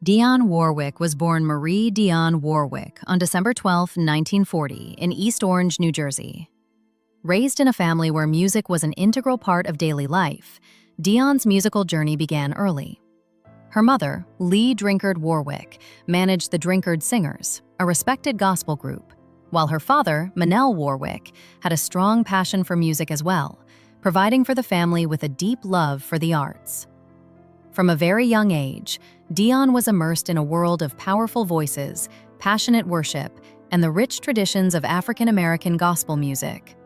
Dionne Warwick was born Marie Dionne Warwick on December 12, 1940, in East Orange, New Jersey. Raised in a family where music was an integral part of daily life, Dionne's musical journey began early. Her mother, Lee Drinkard Warwick, managed the Drinkard Singers, a respected gospel group, while her father, Manel Warwick, had a strong passion for music as well, providing for the family with a deep love for the arts. From a very young age, Dionne was immersed in a world of powerful voices, passionate worship, and the rich traditions of African American gospel music.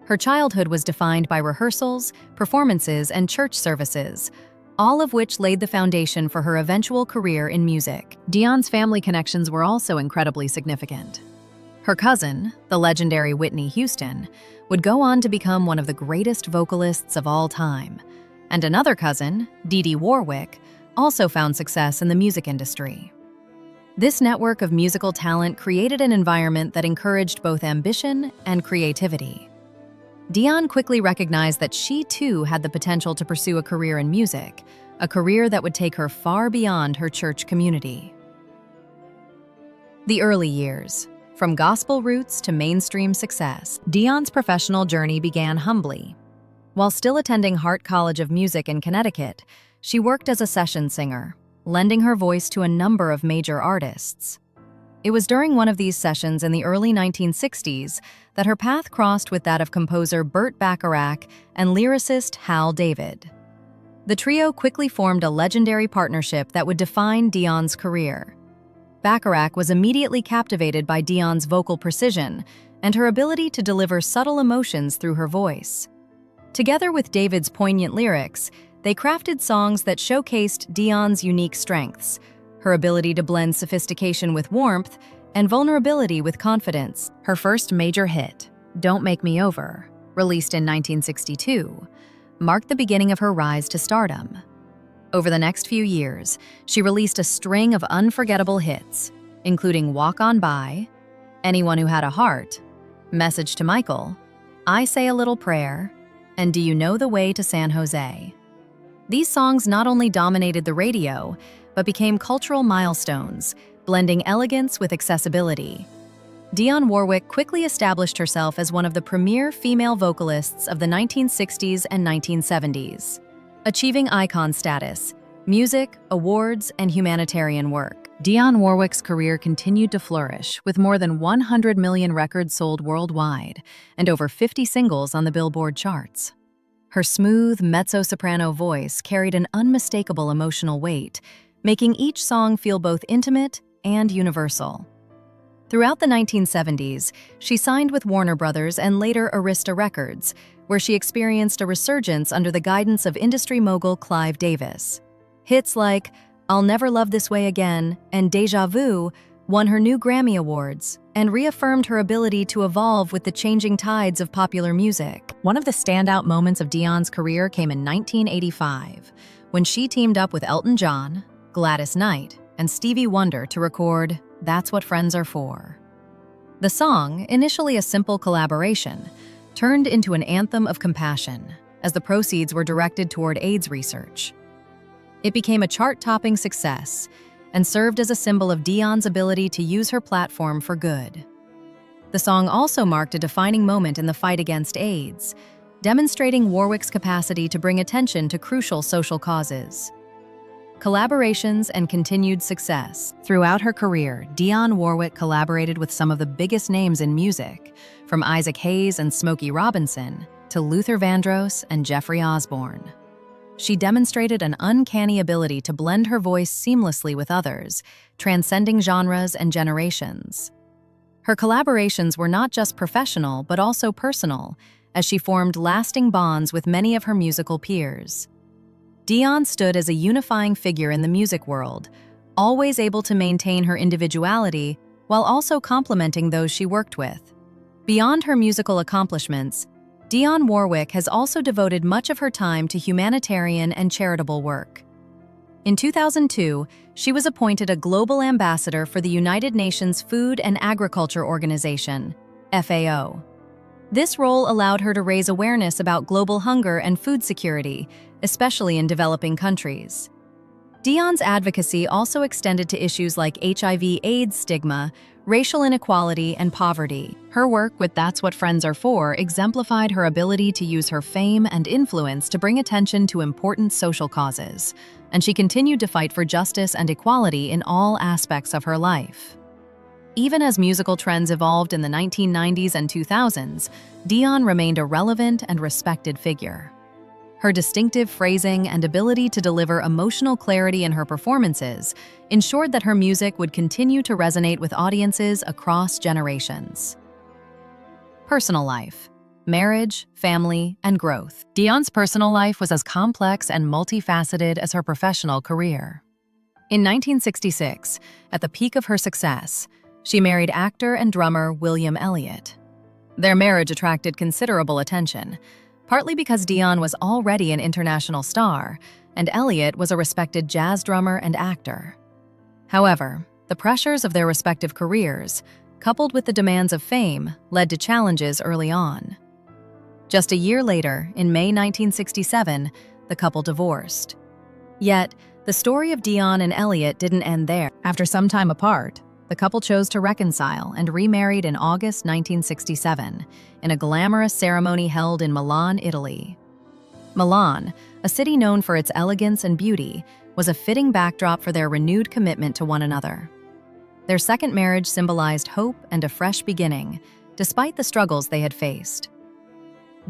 Her childhood was defined by rehearsals, performances, and church services, all of which laid the foundation for her eventual career in music. Dionne's family connections were also incredibly significant. Her cousin, the legendary Whitney Houston, would go on to become one of the greatest vocalists of all time, and another cousin, Dionne Warwick, also found success in the music industry. This network of musical talent created an environment that encouraged both ambition and creativity. Dionne quickly recognized that she too had the potential to pursue a career in music, a career that would take her far beyond her church community. The early years. From gospel roots to mainstream success, Dionne's professional journey began humbly. While still attending Hart College of Music in Connecticut, she worked as a session singer, lending her voice to a number of major artists. It was during one of these sessions in the early 1960s that her path crossed with that of composer Burt Bacharach and lyricist Hal David. The trio quickly formed a legendary partnership that would define Dionne's career. Bacharach was immediately captivated by Dionne's vocal precision and her ability to deliver subtle emotions through her voice. Together with David's poignant lyrics, they crafted songs that showcased Dionne's unique strengths, her ability to blend sophistication with warmth and vulnerability with confidence. Her first major hit, Don't Make Me Over, released in 1962, marked the beginning of her rise to stardom. Over the next few years, she released a string of unforgettable hits, including Walk On By, Anyone Who Had a Heart, Message to Michael, I Say a Little Prayer, and Do You Know the Way to San Jose? These songs not only dominated the radio, but became cultural milestones, blending elegance with accessibility. Dionne Warwick quickly established herself as one of the premier female vocalists of the 1960s and 1970s, achieving icon status, music, awards, and humanitarian work. Dionne Warwick's career continued to flourish, with more than 100 million records sold worldwide and over 50 singles on the Billboard charts. Her smooth, mezzo-soprano voice carried an unmistakable emotional weight, making each song feel both intimate and universal. Throughout the 1970s, she signed with Warner Brothers and later Arista Records, where she experienced a resurgence under the guidance of industry mogul Clive Davis. Hits like I'll Never Love This Way Again and Deja Vu won her new Grammy Awards and reaffirmed her ability to evolve with the changing tides of popular music. One of the standout moments of Dionne's career came in 1985, when she teamed up with Elton John, Gladys Knight, and Stevie Wonder to record That's What Friends Are For. The song, initially a simple collaboration, turned into an anthem of compassion as the proceeds were directed toward AIDS research. It became a chart-topping success and served as a symbol of Dionne's ability to use her platform for good. The song also marked a defining moment in the fight against AIDS, demonstrating Warwick's capacity to bring attention to crucial social causes. Collaborations and continued success. Throughout her career, Dionne Warwick collaborated with some of the biggest names in music, from Isaac Hayes and Smokey Robinson to Luther Vandross and Jeffrey Osborne. She demonstrated an uncanny ability to blend her voice seamlessly with others, transcending genres and generations. Her collaborations were not just professional but also personal, as she formed lasting bonds with many of her musical peers. Dionne stood as a unifying figure in the music world, always able to maintain her individuality while also complementing those she worked with. Beyond her musical accomplishments, Dionne Warwick has also devoted much of her time to humanitarian and charitable work. In 2002, she was appointed a global ambassador for the United Nations Food and Agriculture Organization, FAO. This role allowed her to raise awareness about global hunger and food security, especially in developing countries. Dionne's advocacy also extended to issues like HIV/AIDS stigma, racial inequality, and poverty. Her work with That's What Friends Are For exemplified her ability to use her fame and influence to bring attention to important social causes, and she continued to fight for justice and equality in all aspects of her life. Even as musical trends evolved in the 1990s and 2000s, Dionne remained a relevant and respected figure. Her distinctive phrasing and ability to deliver emotional clarity in her performances ensured that her music would continue to resonate with audiences across generations. Personal life, marriage, family, and growth. Dionne's personal life was as complex and multifaceted as her professional career. In 1966, at the peak of her success, she married actor and drummer William Elliott. Their marriage attracted considerable attention, partly because Dionne was already an international star, and Elliott was a respected jazz drummer and actor. However, the pressures of their respective careers, coupled with the demands of fame, led to challenges early on. Just a year later, in May 1967, the couple divorced. Yet, the story of Dionne and Elliott didn't end there. After some time apart, the couple chose to reconcile and remarried in August 1967 in a glamorous ceremony held in Milan, Italy. Milan, a city known for its elegance and beauty, was a fitting backdrop for their renewed commitment to one another. Their second marriage symbolized hope and a fresh beginning, despite the struggles they had faced.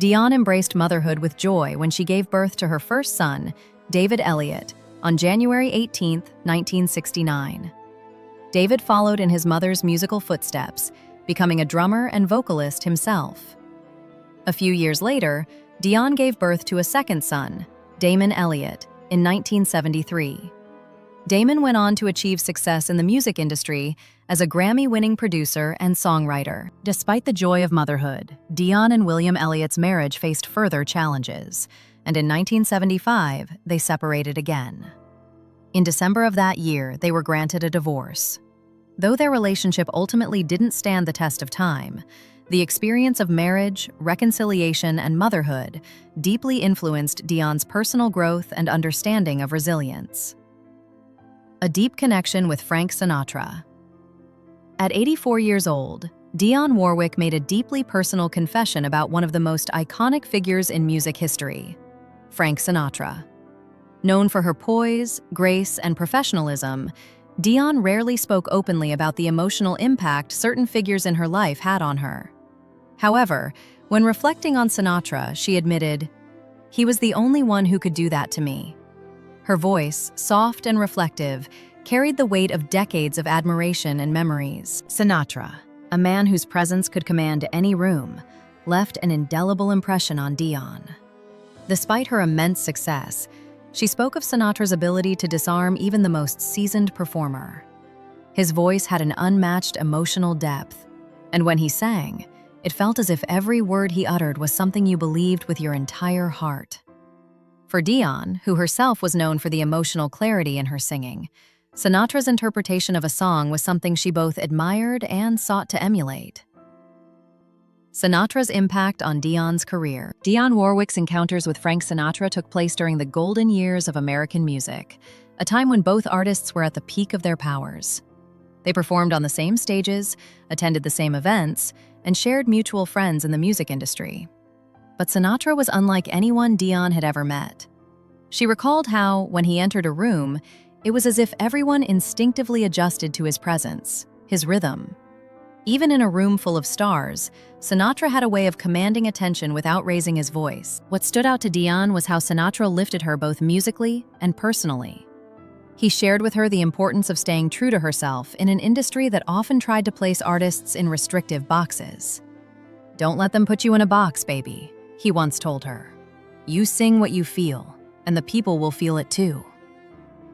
Dionne embraced motherhood with joy when she gave birth to her first son, David Elliott, on January 18, 1969. David followed in his mother's musical footsteps, becoming a drummer and vocalist himself. A few years later, Dionne gave birth to a second son, Damon Elliott, in 1973. Damon went on to achieve success in the music industry as a Grammy-winning producer and songwriter. Despite the joy of motherhood, Dionne and William Elliott's marriage faced further challenges, and in 1975, they separated again. In December of that year, they were granted a divorce. Though their relationship ultimately didn't stand the test of time, the experience of marriage, reconciliation, and motherhood deeply influenced Dionne's personal growth and understanding of resilience. A deep connection with Frank Sinatra. At 84 years old, Dionne Warwick made a deeply personal confession about one of the most iconic figures in music history, Frank Sinatra. Known for her poise, grace, and professionalism, Dionne rarely spoke openly about the emotional impact certain figures in her life had on her. However, when reflecting on Sinatra, she admitted, "He was the only one who could do that to me." Her voice, soft and reflective, carried the weight of decades of admiration and memories. Sinatra, a man whose presence could command any room, left an indelible impression on Dionne. Despite her immense success, she spoke of Sinatra's ability to disarm even the most seasoned performer. His voice had an unmatched emotional depth, and when he sang, it felt as if every word he uttered was something you believed with your entire heart. For Dionne, who herself was known for the emotional clarity in her singing, Sinatra's interpretation of a song was something she both admired and sought to emulate. Sinatra's impact on Dionne's career. Dionne Warwick's encounters with Frank Sinatra took place during the golden years of American music, a time when both artists were at the peak of their powers. They performed on the same stages, attended the same events, and shared mutual friends in the music industry. But Sinatra was unlike anyone Dionne had ever met. She recalled how, when he entered a room, it was as if everyone instinctively adjusted to his presence, his rhythm. Even in a room full of stars, Sinatra had a way of commanding attention without raising his voice. What stood out to Dionne was how Sinatra lifted her both musically and personally. He shared with her the importance of staying true to herself in an industry that often tried to place artists in restrictive boxes. "Don't let them put you in a box, baby," he once told her. "You sing what you feel, and the people will feel it too."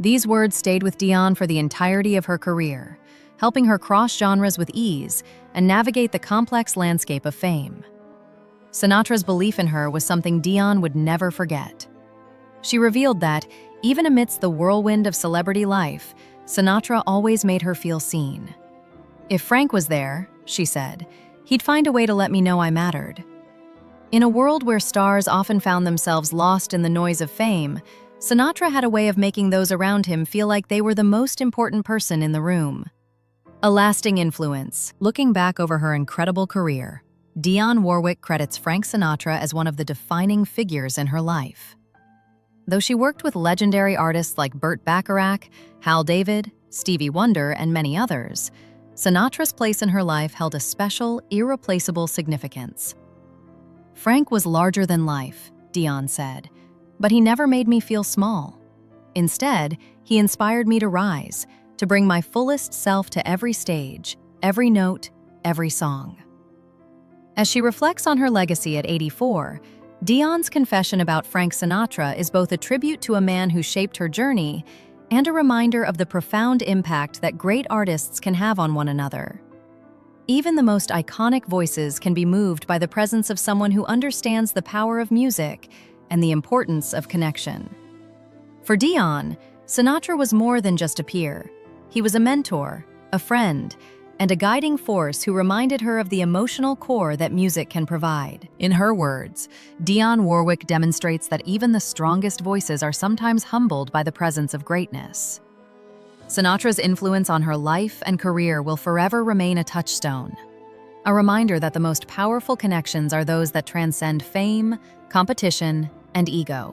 These words stayed with Dionne for the entirety of her career, helping her cross genres with ease and navigate the complex landscape of fame. Sinatra's belief in her was something Dionne would never forget. She revealed that, even amidst the whirlwind of celebrity life, Sinatra always made her feel seen. "If Frank was there," she said, "he'd find a way to let me know I mattered." In a world where stars often found themselves lost in the noise of fame, Sinatra had a way of making those around him feel like they were the most important person in the room. A lasting influence. Looking back over her incredible career, Dionne Warwick credits Frank Sinatra as one of the defining figures in her life. Though she worked with legendary artists like Burt Bacharach, Hal David, Stevie Wonder, and many others, Sinatra's place in her life held a special, irreplaceable significance. "Frank was larger than life," Dionne said, "but he never made me feel small. Instead, he inspired me to rise, to bring my fullest self to every stage, every note, every song." As she reflects on her legacy at 84, Dionne's confession about Frank Sinatra is both a tribute to a man who shaped her journey and a reminder of the profound impact that great artists can have on one another. Even the most iconic voices can be moved by the presence of someone who understands the power of music and the importance of connection. For Dionne, Sinatra was more than just a peer. He was a mentor, a friend, and a guiding force who reminded her of the emotional core that music can provide. In her words, Dionne Warwick demonstrates that even the strongest voices are sometimes humbled by the presence of greatness. Sinatra's influence on her life and career will forever remain a touchstone, a reminder that the most powerful connections are those that transcend fame, competition, and ego.